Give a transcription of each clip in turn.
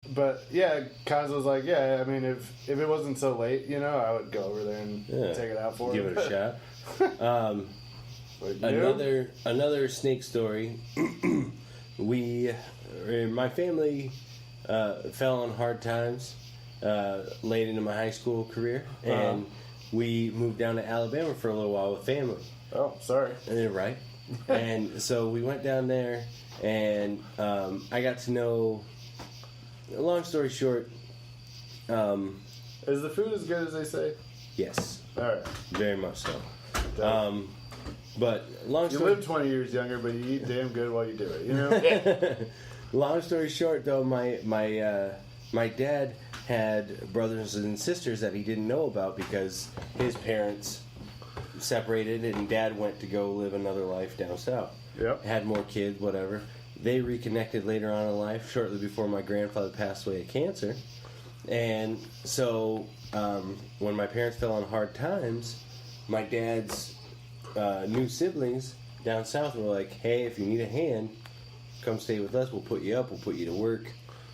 But yeah, Kaz was like, yeah, I mean, if it wasn't so late, you know, I would go over there and take it out for him. Give it a shot. Another snake story. My family fell on hard times late into my high school career, and we moved down to Alabama for a little while with family. Oh, sorry. Right. And so we went down there, and I got to know. Long story short, is the food as good as they say? Yes. All right. Very much so. But long story, you live 20 years younger, but you eat damn good while you do it. You know. Long story short, though, my dad had brothers and sisters that he didn't know about because his parents separated, and Dad went to go live another life down south. Yep. Had more kids, whatever. They reconnected later on in life, shortly before my grandfather passed away of cancer. And so, when my parents fell on hard times, my dad's new siblings down south were like, hey, if you need a hand, come stay with us. We'll put you up. We'll put you to work.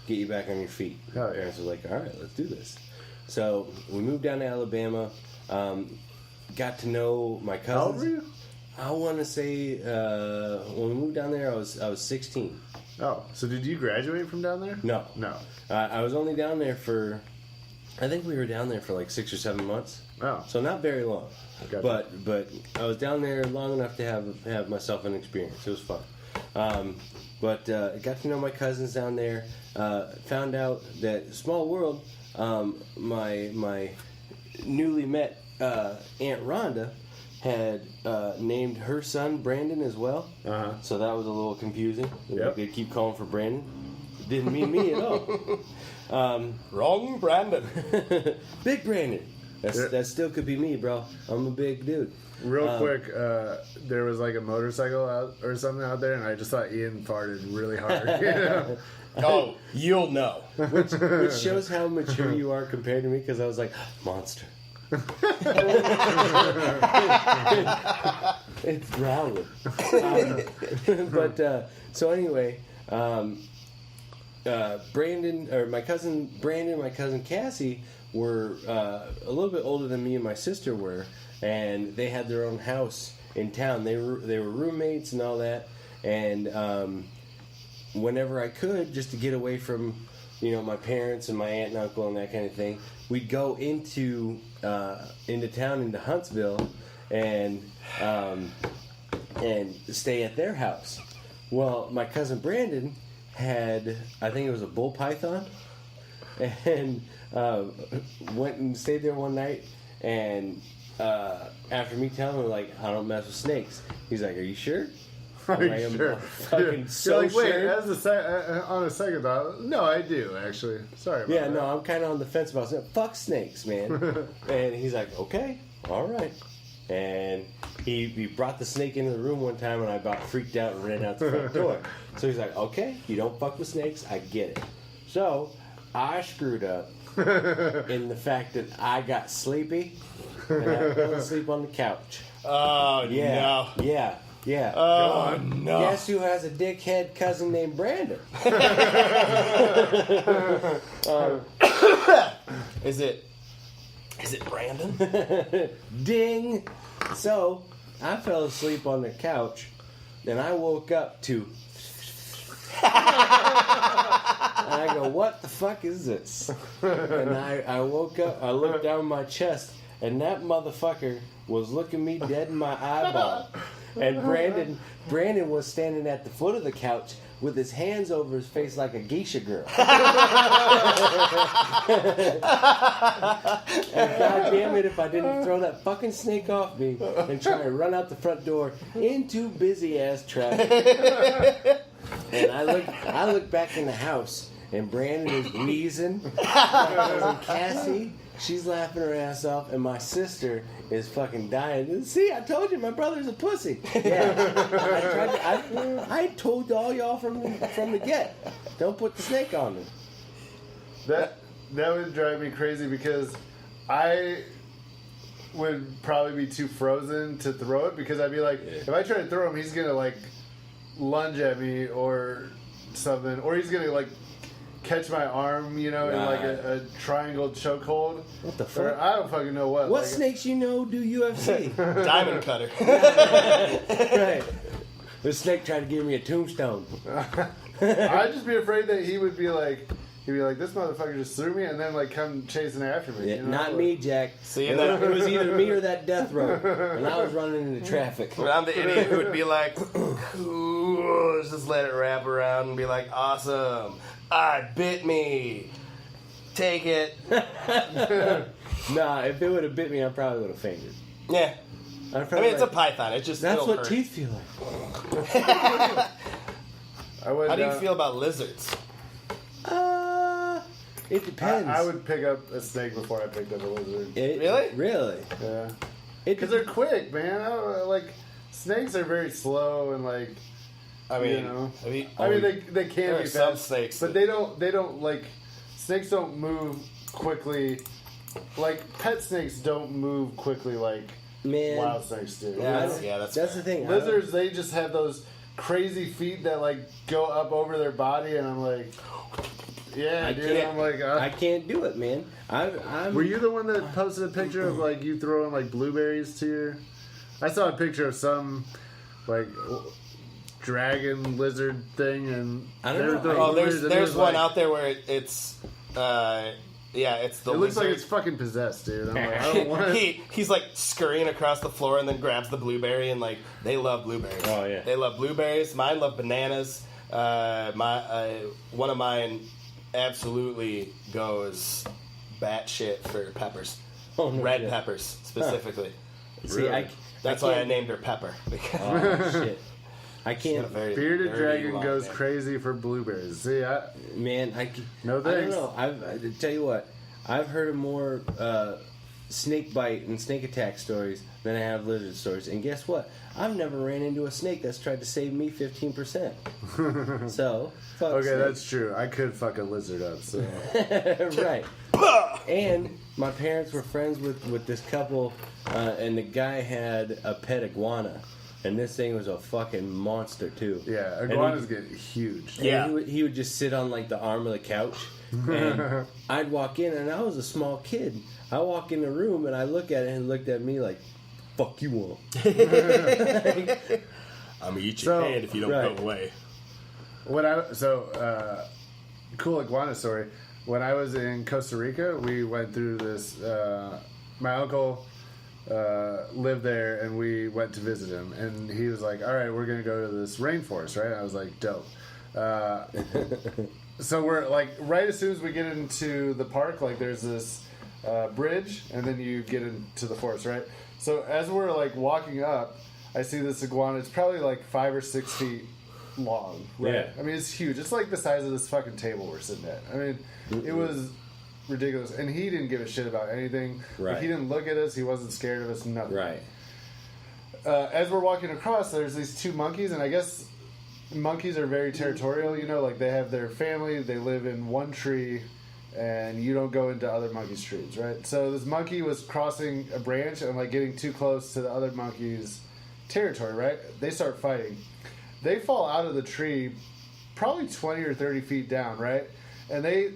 Get you back on your feet. Oh, yeah. My parents were like, all right, let's do this. So, we moved down to Alabama. Got to know my cousins. How old were you? I want to say when we moved down there, I was 16. Oh, so did you graduate from down there? No. I was only down there for, I think we were down there for like 6 or 7 months. Oh, so not very long. Gotcha. But I was down there long enough to have myself an experience. It was fun. But got to know my cousins down there. Found out that small world. My newly met Aunt Rhonda had named her son Brandon as well. So that was a little confusing. Yep. They'd keep calling for Brandon. Didn't mean me at all. Wrong Brandon. Big Brandon. That still could be me, bro. I'm a big dude. Real quick, there was like a motorcycle out or something out there, and I just thought Ian farted really hard. You know? Oh, you'll know. Which shows how mature you are compared to me, because I was like, monster. It's growling. So anyway, Brandon, or my cousin Brandon, my cousin Cassie were a little bit older than me and my sister were, and they had their own house in town. They were roommates and all that, and whenever I could, just to get away from, my parents and my aunt and uncle and that kind of thing, we'd go into town, into Huntsville, and stay at their house. Well, my cousin Brandon had, I think it was a bull python, and went and stayed there one night, and after me telling him, like, I don't mess with snakes, he's like, are you sure? Are you sure? Fucking so like, wait, sure. on a second thought, no, I do, actually. Sorry about that. No, I'm kind of on the fence about it. Fuck snakes, man. And he's like, okay, all right. And he brought the snake into the room one time, and I about freaked out and ran out the front door. So he's like, okay, you don't fuck with snakes, I get it. So I screwed up in the fact that I got sleepy, and I fell asleep on the couch. Oh, no. Yeah. Oh, no. Guess who has a dickhead cousin named Brandon? Is it Brandon? Ding! So, I fell asleep on the couch, and I woke up to... and I go, what the fuck is this? And I woke up, I looked down my chest, and that motherfucker was looking me dead in my eyeball. And Brandon was standing at the foot of the couch with his hands over his face like a geisha girl. And God damn it if I didn't throw that fucking snake off me and try and run out the front door into busy ass traffic. And I look back in the house, and Brandon is wheezing. My cousin Cassie, she's laughing her ass off, and my sister is fucking dying. See, I told you, my brother's a pussy. Yeah, I told all y'all from the get. Don't put the snake on me. That would drive me crazy, because I would probably be too frozen to throw it, because I'd be like, if I try to throw him, he's gonna like lunge at me or something, or he's gonna like catch my arm, in like a triangle chokehold. What the Or fuck? I don't fucking know what. What like, snakes do UFC? Diamond cutter. Right. The snake tried to give me a tombstone. I'd just be afraid that he would be like, this motherfucker just threw me, and then like come chasing after me. Yeah, not me, Jack. See, it was either me or that death row, and I was running into traffic. But I'm the idiot who would be like, cool, just let it wrap around and be like, awesome, bit me. Take it. Nah, if it would have bit me, I probably would have fainted. Yeah. I mean, it's a python. It just that's it'll what hurt. teeth feel like. How do you feel about lizards? It depends. I would pick up a snake before I picked up a lizard. Really? Really? Yeah. Because they're quick, man. I don't know, like, snakes are very slow and like. I mean, they can there be are some fast, snakes, but they don't like. Snakes don't move quickly. Like pet snakes don't move quickly like wild snakes do. That's the fair. thing. Lizards, they just have those crazy feet that like go up over their body, and I'm like, yeah, dude. I'm like, I can't do it, man. I'm. Were you the one that posted a picture of like you throwing like blueberries to your? I saw a picture of some like dragon lizard thing, and I don't know. Oh, there's one out there where it's it's the. It looks like lizard. it's fucking possessed, dude. I'm like, I don't want to. He's like scurrying across the floor and then grabs the blueberry and like they love blueberries. Oh yeah, they love blueberries. Mine love bananas. One of mine absolutely goes batshit for peppers. Oh, no Red shit. peppers specifically. See, Really? That's why I named her Pepper. Oh shit. I can't. Bearded dragon goes crazy for blueberries. See, Man, no I don't thanks. know. I tell you what, I've heard of more snake bite and snake attack stories than I have lizard stories. And guess what? I've never ran into a snake that's tried to save me 15%. So, fuck Okay, snake. that's true. I could fuck a lizard up. So Right. And my parents were friends with this couple, and the guy had a pet iguana. And this thing was a fucking monster, too. yeah, iguanas get huge. Yeah. And he would just sit on, like, the arm of the couch. And I'd walk in, and I was a small kid. I walk in the room, and I look at it, and it looked at me like, fuck you want. I'm gonna eat your hand if you don't go away. Cool iguana story. When I was in Costa Rica, we went through this. My uncle lived there, and we went to visit him. And he was like, "All right, we're gonna go to this rainforest, right?" And I was like, "Dope." So we're like, right as soon as we get into the park, like there's this bridge, and then you get into the forest, right? So as we're like walking up, I see this iguana. It's probably like 5 or 6 feet long, right? Yeah. I mean, it's huge. It's like the size of this fucking table we're sitting at. I mean, it was ridiculous. And he didn't give a shit about anything. Right. Like, he didn't look at us. He wasn't scared of us. Nothing. Right. As we're walking across, there's these 2 monkeys, and I guess monkeys are very territorial. You know, like they have their family. They live in one tree, and you don't go into other monkeys' trees, right? So this monkey was crossing a branch and like getting too close to the other monkey's territory, right? They start fighting. They fall out of the tree probably 20 or 30 feet down, right? And they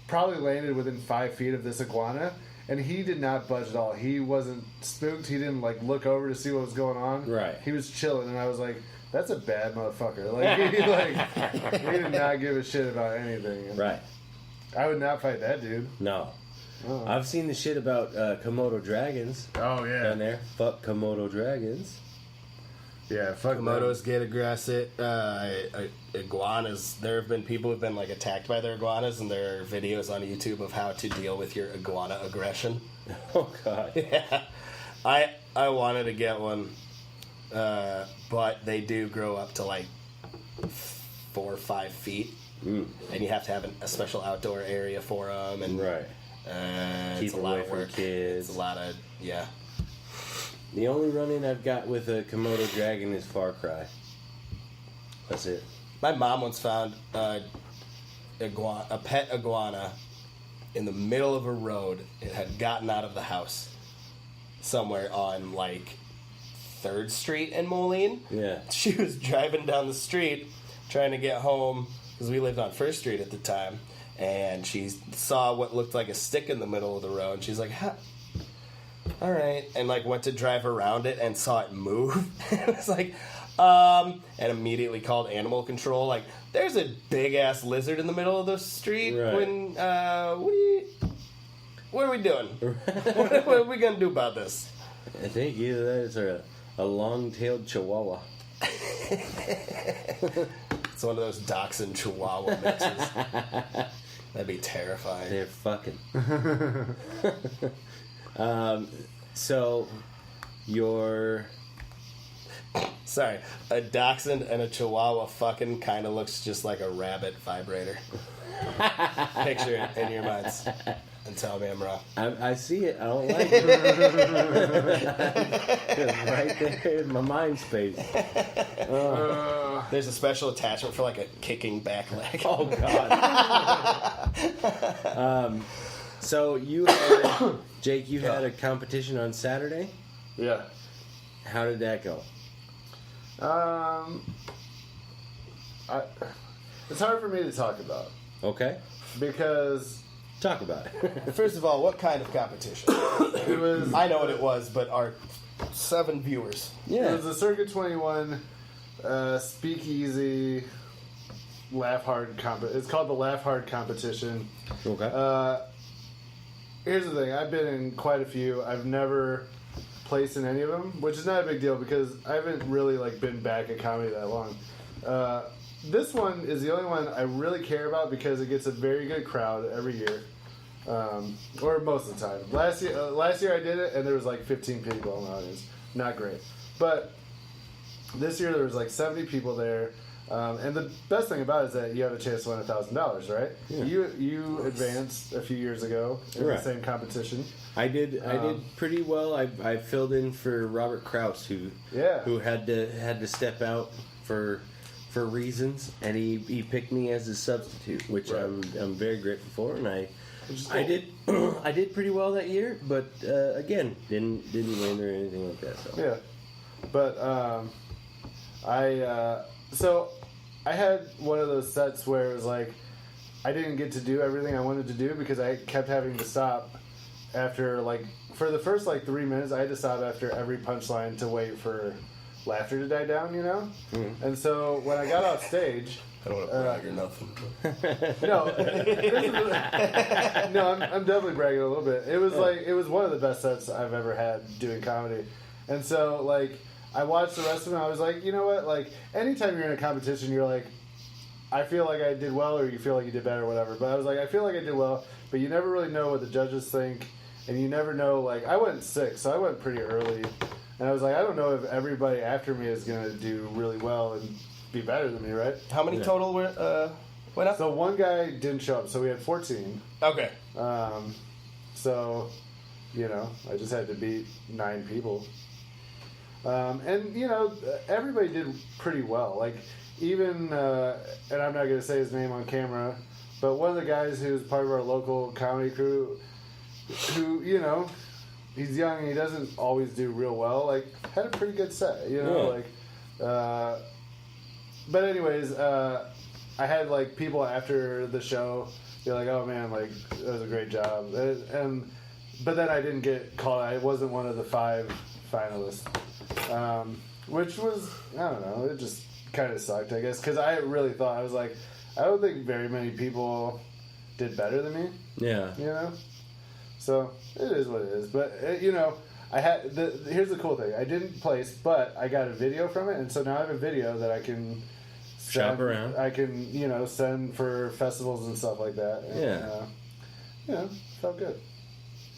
probably landed within 5 feet of this iguana, and he did not budge at all. He wasn't spooked. He didn't like look over to see what was going on. Right. He was chilling, and I was like, that's a bad motherfucker. Like, he did not give a shit about anything. And Right. I would not fight that dude. No. Oh. I've seen the shit about Komodo dragons Oh, yeah. down there. Fuck Komodo dragons. Yeah, fuck Komodos get aggressive. Iguanas. There have been people who've been like attacked by their iguanas, and there are videos on YouTube of how to deal with your iguana aggression. Oh, God. Yeah, I wanted to get one, but they do grow up to like 4 or 5 feet, and you have to have a special outdoor area for them. And Right. it's a lot away of from work. kids. It's a lot of The only run-in I've got with a Komodo dragon is Far Cry. That's it. My mom once found a pet iguana in the middle of a road. It had gotten out of the house somewhere on like 3rd Street in Moline. Yeah. She was driving down the street trying to get home because we lived on First Street at the time, and she saw what looked like a stick in the middle of the road, and she's like, all right, and like went to drive around it and saw it move. It was like, and immediately called animal control. Like, there's a big ass lizard in the middle of the street. Right. When what are we doing? What are we gonna do about this? I think either that is a long-tailed chihuahua. It's one of those dachshund chihuahua mixes. That'd be terrifying. They're fucking. So, your... Sorry, a dachshund and a chihuahua fucking kind of looks just like a rabbit vibrator. Picture it in your minds and tell me I'm wrong. I see it. I don't like it. It's right there in my mind space. There's a special attachment for like a kicking back leg. Oh, God. So you had, Jake, you had a competition on Saturday? Yeah. How did that go? It's hard for me to talk about Okay. because Talk about it. First of all, what kind of competition? it was I know what it was, but our 7 viewers. Yeah. it was a Circuit 21 speakeasy laugh hard It's called the Laugh Hard competition. Okay. Here's the thing: I've been in quite a few. I've never placed in any of them, which is not a big deal because I haven't really like been back at comedy that long. This one is the only one I really care about because it gets a very good crowd every year, or most of the time. Last year I did it and there was like 15 people in the audience. Not great, but this year there was like 70 people there. And the best thing about it is that you have a chance to win $1,000, right? Yeah. You advanced a few years ago in Right. the same competition. I did pretty well. I filled in for Robert Krause, who had to step out for reasons, and he picked me as his substitute, which Right. I'm very grateful for, and I Cool. I did pretty well that year, but again didn't win or anything like that. So Yeah, but so I had one of those sets where it was like I didn't get to do everything I wanted to do because I kept having to stop after for the first 3 minutes. I had to stop after every punchline to wait for laughter to die down, you know. Mm-hmm. And so when I got off stage. I don't want to brag or nothing. No, I'm definitely bragging a little bit. It was it was one of the best sets I've ever had doing comedy, and so I watched the rest of them. I was like, you know what? Anytime you're in a competition, you're like, I feel like I did well, or you feel like you did better, or whatever. But I was like, I feel like I did well, but you never really know what the judges think, and you never know. I went 6, so I went pretty early, and I was like, I don't know if everybody after me is gonna do really well and be better than me, right? How many total went up? So one guy didn't show up, so we had 14. Okay. So, I just had to beat 9 people. And, everybody did pretty well. Even, and I'm not going to say his name on camera, but one of the guys who's part of our local comedy crew, who, he's young and he doesn't always do real well, had a pretty good set, but anyways, I had people after the show be like, "Oh man, that was a great job," but then I didn't get called. I wasn't one of the 5 finalists, which was, I don't know, it just kind of sucked, I guess, because I really thought, I was like, I don't think very many people did better than me. yeah. So it is what it is. But I had here's the cool thing. I didn't place, but I got a video from it, and so now I have a video that I can Shop around. I can send for festivals and stuff like that. And, felt good.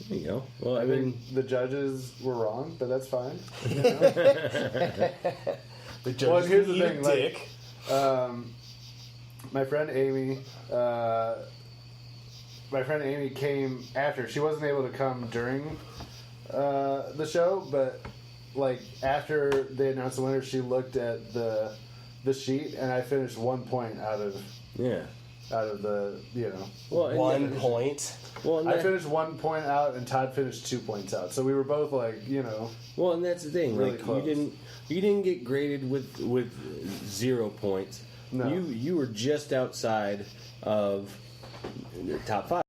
There you go. Well, I think the judges were wrong, but that's fine. The Well, here's the thing. dick. My friend Amy. My friend Amy came after. She wasn't able to come during the show, but after they announced the winner, she looked at the sheet, and I finished 1 point out of the Well, and 1 point. Well, and I finished 1 point out, and Todd finished 2 points out. So we were both Well, and that's the thing. Really close. You didn't get graded with 0 points, No. You were just outside of the top 5.